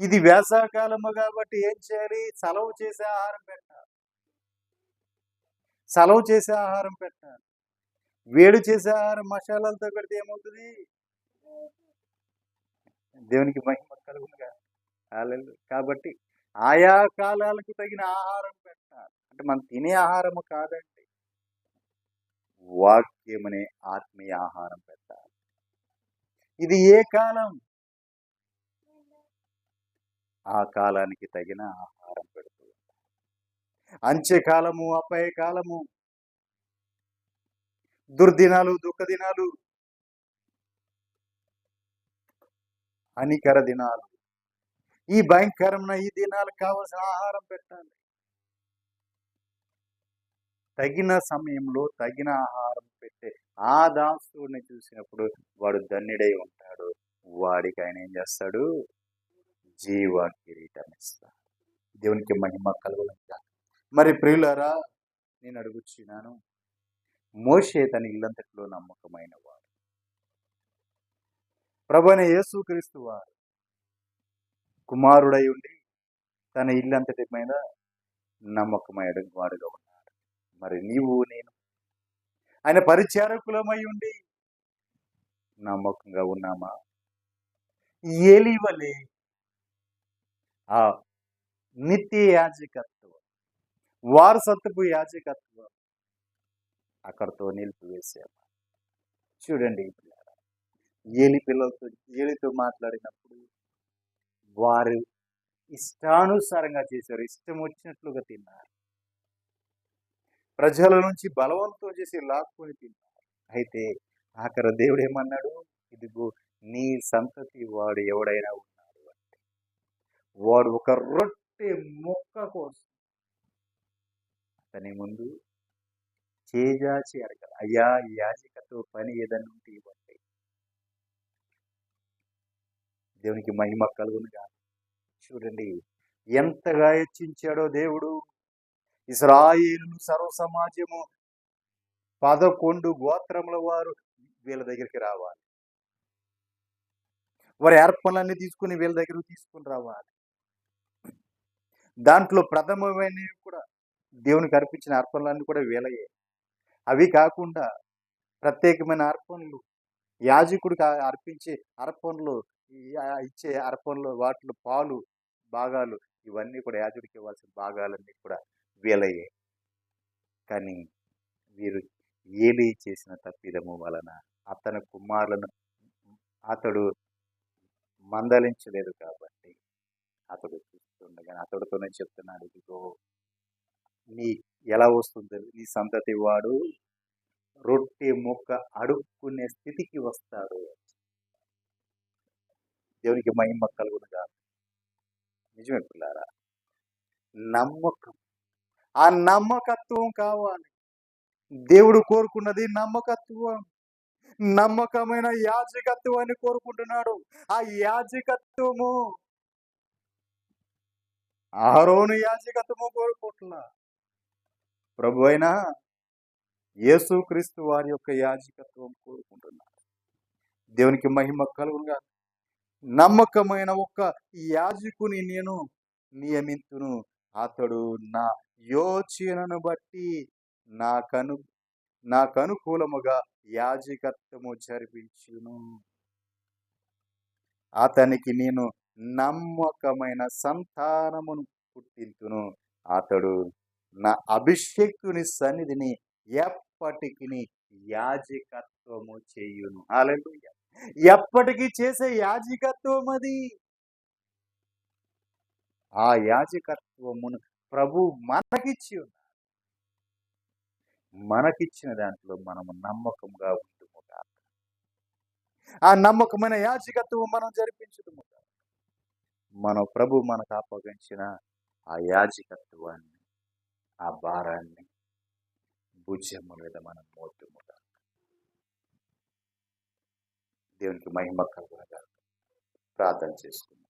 ఇది వేసవకాలము కాబట్టి ఏం చేయాలి? సెలవు చేసే ఆహారం పెట్టాలి. సెలవు చేసే ఆహారం పెట్టాలి. వేడి చేసే ఆహారం మసాలాలతో పెడితే ఏమవుతుంది? దేవునికి మహిమ కలుగునుగా. హల్లెలూయా. కాబట్టి ఆయా కాలాలకు తగిన ఆహారం పెట్టాలి. అంటే మనం తినే ఆహారము కాదండి, వాక్యమనే ఆత్మీయ ఆహారం పెట్టాలి. ఇది ఏ కాలం? ఆ కాలానికి తగిన ఆహారం పెడుతూ అంత్యకాలము, అపాయ కాలము, దుర్దినాలు, దుఃఖ దినాలు, హానికర దినాలు, ఈ భయంకరమైన ఈ దినాలకు కావలసిన ఆహారం పెట్టాలి. తగిన సమయంలో తగిన ఆహారం పెట్టే ఆ దాసుడిని చూసినప్పుడు వాడు ధన్యుడై ఉంటాడు. వాడికి ఆయన ఏం చేస్తాడు? జీవ కిరీటం ఇస్తాడు. దేవునికి మహిమ కలుగునుగాక. మరి ప్రియులారా, నేను అడుగుచున్నాను, మోషే తన ఇల్లంతటిలో నమ్మకమైన వాడు. ప్రభువైన యేసుక్రీస్తు వారు కుమారుడై ఉండి తన ఇల్లంతటి మీద నమ్మకమైన వాడుగా ఉన్నాడు. మరి నీవు నేను ఆయన పరిచారకులమై ఉండి నమ్మకంగా ఉన్నామా? ఏలీ వలె ఆ నిత్య యాజకత్వం, వారసత్వపు యాజకత్వం అక్కడితో నిలిపివేశాము. చూడండి, ఏలి పిల్లలతో, ఏలితో మాట్లాడినప్పుడు వారు ఇష్టానుసారంగా చేశారు, ఇష్టం వచ్చినట్లుగా తిన్నారు. ప్రజల నుంచి బలవంతం చేసి లాక్కొని తిన్నారు. అయితే ఆఖరి దేవుడు ఏమన్నాడు? ఇదిగో నీ సంతతి వాడు ఎవడైనా ఉన్నాడు అంటే వాడు ఒక రొట్టె ముక్క కోసం అతని ముందు చేజాచి అడగాలి, అయ్యా ఈ యాజకత్వ పని ఏదన్నా ఉంటే ఇవ్వండి. దేవునికి మహిమ కలుగునుగా. చూడండి ఎంతగా హెచ్చించాడో దేవుడు. ఇశ్రాయేలు సర్వ సమాజము 11 గోత్రముల వారు వీళ్ళ దగ్గరికి రావాలి. వారి అర్పణలన్నీ తీసుకుని వీళ్ళ దగ్గరకు తీసుకుని రావాలి. దాంట్లో ప్రథమమైనవి కూడా దేవునికి అర్పించిన అర్పణలన్నీ కూడా వీళ్ళయే. అవి కాకుండా ప్రత్యేకమైన అర్పణలు, యాజకుడికి అర్పించే అర్పణలు, ఇచ్చే అర్పణలు, వాటిలో పాలు భాగాలు, ఇవన్నీ కూడా యాజకుడికి ఇవ్వాల్సిన భాగాలన్నీ కూడా వీళ్ళయే. కానీ వీరు ఏలీ చేసిన తప్పిదము వలన అతని కుమారులను అతడు మందలించలేదు కాబట్టి అతడు చూస్తుండగా అతడితోనే చెప్తున్నాడు, ఇదిగో నీ ఎలా వస్తుంది? నీ సంతతి వాడు రొట్టె ముక్క అడుక్కునే స్థితికి వస్తాడు. దేవునికి మహిమ కలుగునుగా. నిజమే పిల్లారా, నమ్మకం, ఆ నమ్మకత్వం కావాలి. దేవుడు కోరుకున్నది నమ్మకత్వం. నమ్మకమైన యాజకత్వాన్ని కోరుకుంటున్నాడు. ఆ యాజకత్వము అహరోను యాజకత్వము కోరుకుంటున్నా. ప్రభు అయిన యేసుక్రీస్తు వారి యొక్క యాజకత్వం కోరుకుంటున్నా. దేవునికి మహిమ కలుగునుగా. నమ్మకమైన ఒక యాజకుని నేను నియమింతును. అతడు నా యోచనను బట్టి నాకను నాకనుకూలముగా యాజకత్వము జరిపించును. అతనికి నేను నమ్మకమైన సంతానమును పుట్టింతును. అతడు నా అభిషేక్తుని సన్నిధిని ఎప్పటికి యాజకత్వము చేయును. హల్లెలూయా. ఎప్పటికీ చేసే యాజకత్వం అది. ఆ యాజకత్వమును ప్రభు మనకిచ్చి ఉన్నాడు. మనకిచ్చిన దాంట్లో మనము నమ్మకంగా ఉంటుముగా. ఆ నమ్మకమైన యాజకత్వం మనం జరిపించుదుముగా. మన ప్రభు మనకు అప్పగించిన ఆ యాజకత్వాన్ని, ఆ భారాన్ని భుజము మీద మనం మోతుముగా. దేవునికి మహిమ కలుగునుగా. ప్రార్థన చేసుకుందాం.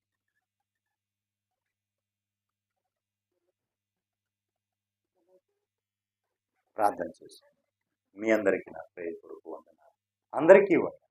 ప్రార్థన చేసుకుందాం. మీ అందరికీ నా ప్రేయపూర్వక వందనాలు. అందరికీ వందనాలు.